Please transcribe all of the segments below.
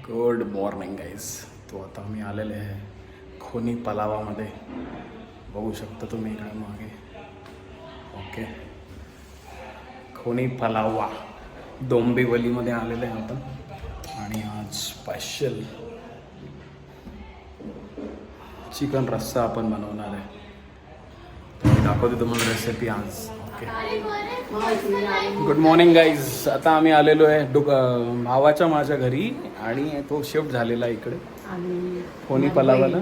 Good morning guys. तो आता मी आलेले आहे खोनी पलावामध्ये. बघू शकता तुम्ही इकडे मागे. ओके, खोनी पलावा डोंबिवलीमध्ये आलेले आहे आपण. आणि आज स्पेशल चिकन रस्सा आपण बनवणार आहे. तर मी दाखवते तुम्हाला रेसिपी आज. Okay, good morning guys. आता आम्ही आलेलो आहे भावाच्या माझ्या घरी आणि तो शिफ्ट झालेला आहे इकडे खोनी पलावाला.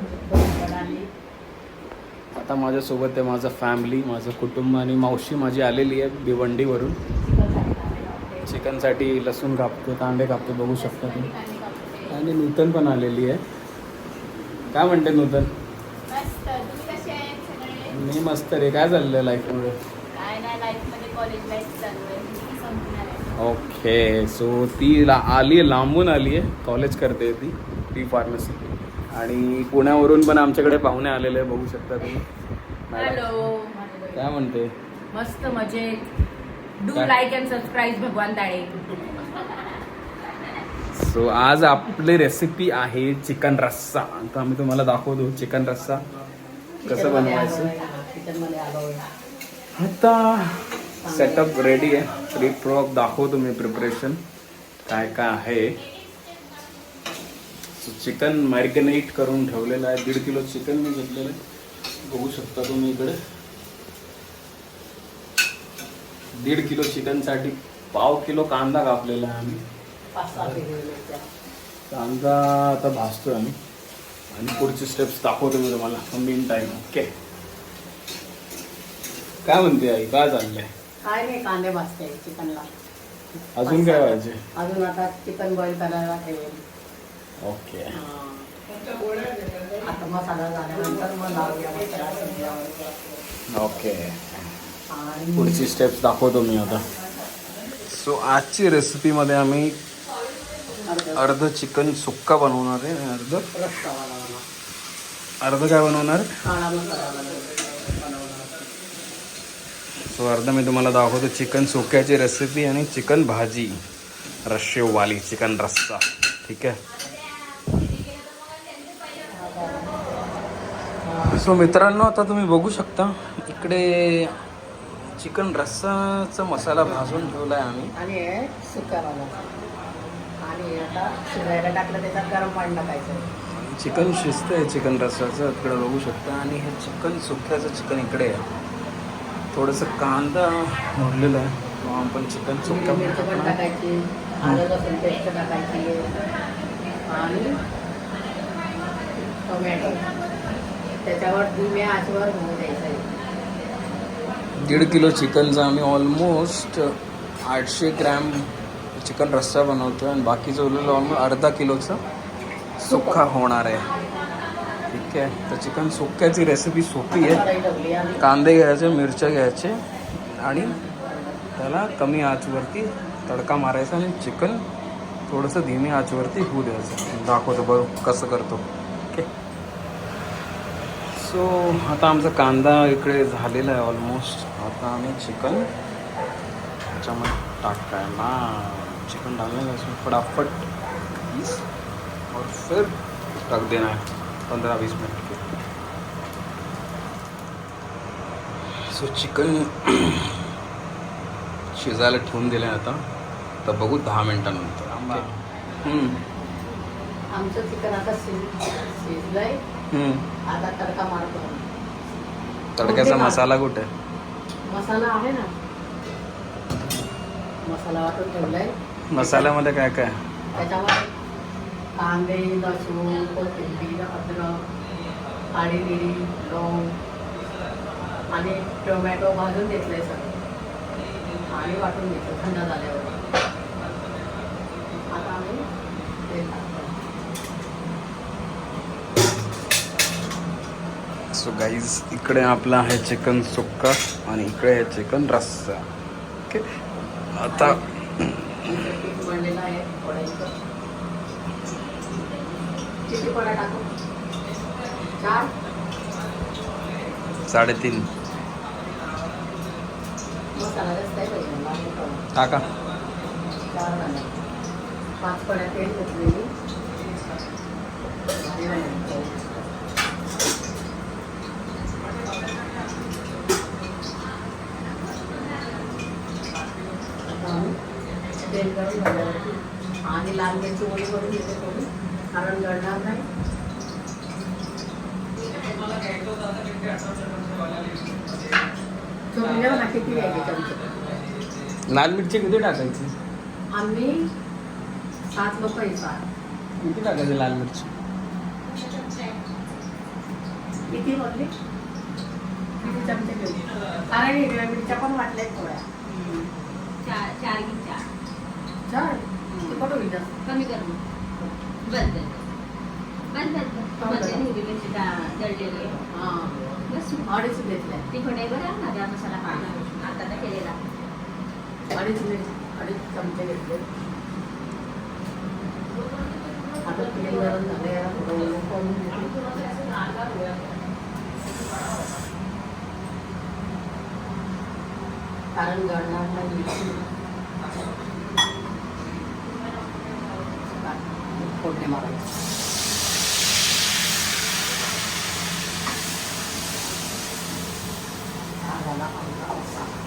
आता माझ्यासोबत आहे माझं फॅमिली, माझं कुटुंब आणि मावशी माझी आलेली आहे भिवंडीवरून. चिकनसाठी लसूण कापतो, कांदे कापतो, बघू शकता तुम्ही. आणि नूतन पण आलेली आहे. काय म्हणते नूतन? मी मस्त रे. काय चाललंय लाईफमध्ये? ओके, सो ती आली लांबून आली आहे, कॉलेज करते ती टी फार्मसी. आणि पुण्यावरून पण आमच्याकडे पाहुणे आलेले आहे, बघू शकता तुम्ही. हॅलो, काय म्हणते? मस्त मजेत. डू लाईक अँड सबस्क्राईब भगवान ताळे. सो आज आपली रेसिपी आहे चिकन रस्सा. आता आम्ही तुम्हाला दाखवतो चिकन रस्सा कसं बनवायचं. आता सेटअप रेडी आहे. प्री-प्रोप दाखवतो मी प्रिपरेशन काय काय आहे. चिकन मॅरिनेट करून ठेवलेलं आहे. 1.5 किलो चिकन मी घेतलेलं आहे, बघू शकता तुम्ही इकडे. 1.5 किलो चिकनसाठी 1/2 किलो कांदा कापलेला आहे आम्ही. कांदा आता भाजतोय आम्ही आणि पुढचे स्टेप्स दाखवतो मी तुम्हाला मीन टाईम. ओके, काय म्हणते आई? काय चाललंय? काय नाही, कांदे भाजते चिकनला. अजून काय व्हायचे? अजून आता चिकन बॉईल करायला ठेवेल. ओके, आता मसाला झाल्यानंतर मग लावूया मसाला. ओके, आणि पुढची स्टेप्स दाखवतो मी आता. सो आजची रेसिपीमध्ये आम्ही अर्ध चिकन सुक्का बनवणार आहे आणि रस्सा बनवणार. अर्ध काय बनवणार? काळा मसाला बनवणार. सो अर्ध मी तुम्हाला दाखवतो चिकन सुक्याची रेसिपी आणि चिकन भाजी रश्शेवाली चिकन रस्सा. ठीक आहे. सो मित्रांनो, आता तुम्ही बघू शकता इकडे चिकन रस्साचा मसाला भाजून ठेवला आहे आम्ही. आणि हे सुका बनवणार. आणि आता शिजायला टाकलं, त्याच्यात गरम पाणी टाकायचं. चिकन शिजतंय चिकन रस्साचं इकडे बघू शकता. आणि हे चिकन सुक्याचं चिकन इकडे आहे. थोडंसं कांदा भरलेला आहे, तो आपण चिकन सुक्का मिरची पण टाकायची, आलं लसूण पेस्ट टाकायची आणि टोमॅटो त्याच्यावर धीम्या आचेवर होऊ द्यायचं. 1.5 किलो चिकनचा आम्ही ऑलमोस्ट 800 ग्रॅम चिकन रस्सा बनवतो आणि बाकीचं उरलेलं ऑलमोस्ट अर्धा किलोचा सुक्का होणार आहे. ठीक आहे. तर चिकन सुक्क्याची रेसिपी सोपी आहे. कांदे घ्यायचे, मिरच्या घ्यायचे आणि त्याला कमी आचवरती तडका मारायचा आणि चिकन थोडंसं धीमी आचवरती होऊ द्यायचं. दाखवतो बरोबर कसं करतो. ओके, सो आता आमचा कांदा इकडे झालेला आहे ऑलमोस्ट. आता आम्ही चिकन त्याच्यामध्ये टाकायला चिकन डालने का इसमें फटाफट पीस और फिर रख देना है 15-20 मिनट के. सो चिकन शिजायला ठेवून दिलं आहे आता. तर बघू 10 मिनटानंतर. आमचं चिकन आता शिजलंय. आता तडका मारतो. तडक्याचा मसाला कुठे? मसाला आहे ना, मसाला वाटून ठेवलाय. मसाल्यामध्ये काय काय? त्याच्यामध्ये कांदे, लसूण, कोथिंबीर, अद्रक, काळी मिरी, लवंग आणि टोमॅटो भाजून घेतले सगळं आणि वाटून घेतलं थंड झाल्यावर. आता आम्ही तेल टाकतो. सो गाईज, इकडे आपला आहे चिकन सुक्का आणि इकडे आहे चिकन रस्सा. ओके, आता पीठ बनलेलं आहे. पडायचं किती पडा टाकू? 4, 3.5 मसाला जास्त आहे पाहिजे. टाका. 4 झाले. 5 पड्या तेल घेतलेली. हे नाही. तेल गरम झाल्यावरती आणि लाल मिरची ओळी करून घेते थोडी, कारण गळणार नाही. चोपल्यावर ना किती घ्यायचे चमचे? लाल मिरची किती टाकायची? आम्ही 7 लोक आहे. 7 किती टाकायची लाल मिरची? किती बोलली? किती चमचे घेऊ? कारण हिरव्या मिरच्या पण वाटल्या थोड्या. 4 घे 4. 4 तिखट होईल जास्त. कमी कर मग. बस बस हिरवी मिरची दळलेली आहे. हां बस 2.5 घेतल्या. तिखट आहे बरं माझा मसाला आता तर केलेला. 2.5 चमचे घेतले. आता तेल गरम झालं, याला थोडं ओलं करून घेते. कारण गळणार नाही मिरची. फोडणी मारायची. हा झाला आमचा मसाला.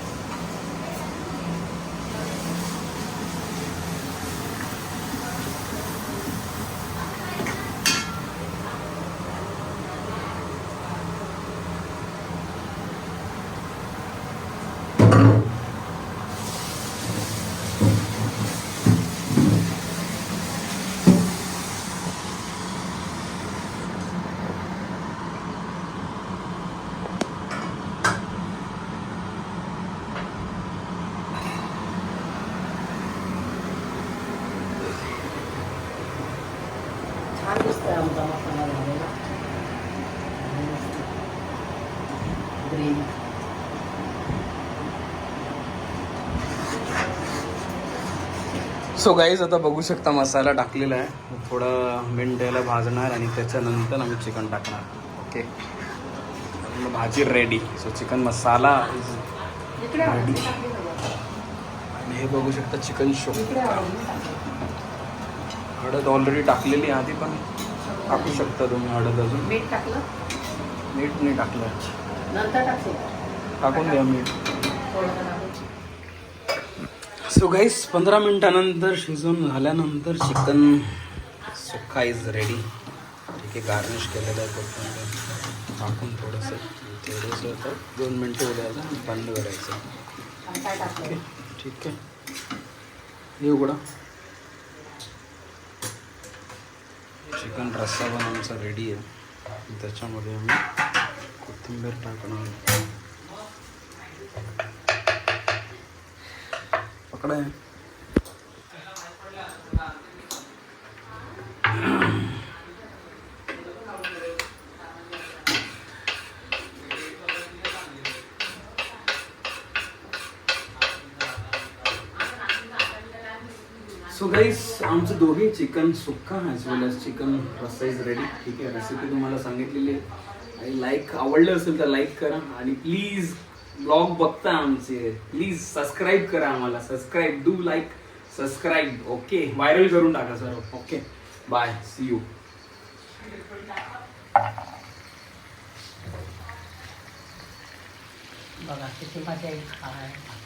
छान दिसतोय आमचा मसाला झालेला. ग्रीन सो गाईज आता बघू शकता मसाला टाकलेला आहे. थोडं मिनिटाला भाजणार आणि त्याच्यानंतर आम्ही चिकन टाकणार. ओके, भाजी रेडी. सो चिकन मसाला इकडे रेडी. टाकली आणि हे बघू शकता चिकन शो. इकडे आवडली टाकली. हळद ऑलरेडी टाकलेली आहे आधी, पण टाकू शकता तुम्ही हळद अजून. मीठ टाकलं, मीठ नाही टाकलं, नंतर टाकशील. टाकून द्या मीठ. थोडंसं टाकून. सो गाईस 15 मिनिटानंतर शिजवून झाल्यानंतर चिकन सुक्का इज रेडी. ठीक आहे, गार्निश केलेलं आहे कोथिंबीर टाकून थोडंसं होतं. 2 मिनटं उद्यायचं आणि बंद करायचं. आणि काय टाकलं? ठीक आहे, हे उघडा. चिकन रस्सा पण आमचा रेडी आहे. त्याच्यामध्ये आम्ही कोथिंबीर टाकणार. पकडा आहे. सो गाईस आमचं दोघे चिकन सुक्का ॲज वेल एज चिकन रस्सा इज रेडी. ठीक आहे, रेसिपी तुम्हाला सांगितलेली आहे. आणि लाईक आवडलं असेल तर लाईक करा आणि प्लीज ब्लॉग बघता आमचे प्लीज सबस्क्राईब करा आम्हाला. Subscribe, do like, subscribe. Okay, viral करून टाका sir. Okay, bye, see you. बघा किती मजा येईल खायला.